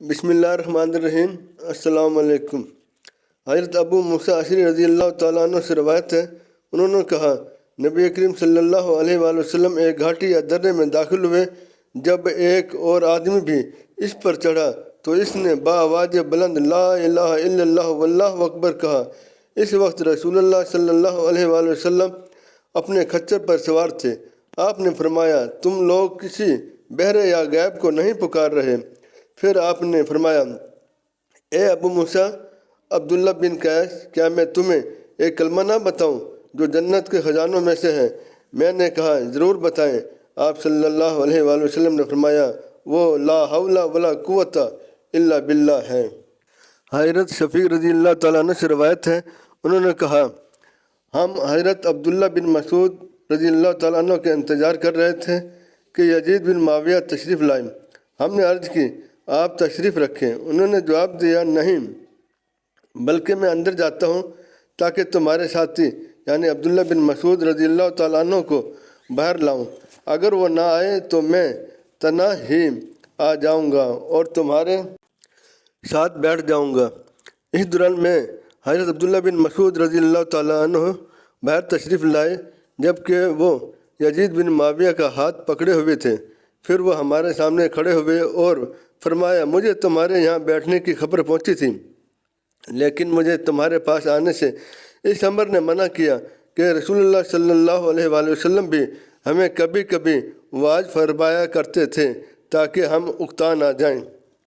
बिस्मिल्लाहिर्रहमानिर्रहीम। अस्सलाम वालेकुम। हज़रत अबू मूसा अशरी रज़ी अल्लाह तआला अन्हु से रवायत है, उन्होंने कहा, नबी करीम सल्लल्लाहु अलैहि वसल्लम एक घाटी या दर्रे में दाखिल हुए। जब एक और आदमी भी इस पर चढ़ा तो इसने बाआवाज़ बुलंद ला इलाहा इल्लल्लाह वल्लाहु अकबर कहा। इस वक्त रसूलुल्लाह सल्लल्लाहु अलैहि वसल्लम अपने खच्चर पर सवार थे। आपने फरमाया, तुम लोग किसी बहरे या गैब को नहीं पुकार रहे। फिर आपने फरमाया, ए अबू मूसा अब्दुल्ला बिन कैस, क्या मैं तुम्हें एक कलमा ना बताऊं जो जन्नत के ख़जानों में से है? मैंने कहा, ज़रूर बताएं। आप सल्लल्लाहु अलैहि वसल्लम ने फरमाया, वो ला हौला वला कुव्वता इल्ला बिल्लाह है। हज़रत शफ़ीक रज़ी अल्लाह तआला अन्हु से रवायत है, उन्होंने कहा, हम हज़रत अब्दुल्ला बिन मसूद रज़ी अल्लाह तआला अन्हु के इंतज़ार कर रहे थे कि यजीद बिन माविया तशरीफ़ लाएं। हमने अर्ज़ की, आप तशरीफ़ रखें। उन्होंने जवाब दिया, नहीं, बल्कि मैं अंदर जाता हूँ ताकि तुम्हारे साथी यानी अब्दुल्ला बिन मसूद रज़ी अल्लाह तआला अन्हु को बाहर लाऊं। अगर वो ना आए तो मैं तना ही आ जाऊँगा और तुम्हारे साथ बैठ जाऊँगा। इस दौरान मैं हज़रत अब्दुल्ला बिन मसूद रज़ी अल्लाह तआला अन्हु बाहर तशरीफ़ लाए, जबकि वो यजीद बिन माविया का हाथ पकड़े हुए थे। फिर वो हमारे सामने खड़े हुए और फरमाया, मुझे तुम्हारे यहाँ बैठने की खबर पहुँची थी, लेकिन मुझे तुम्हारे पास आने से इस अमर ने मना किया कि रसूलुल्लाह सल्लल्लाहु अलैहि वसल्लम भी हमें कभी कभी वाज फरमाया करते थे ताकि हम उकता ना जाएं।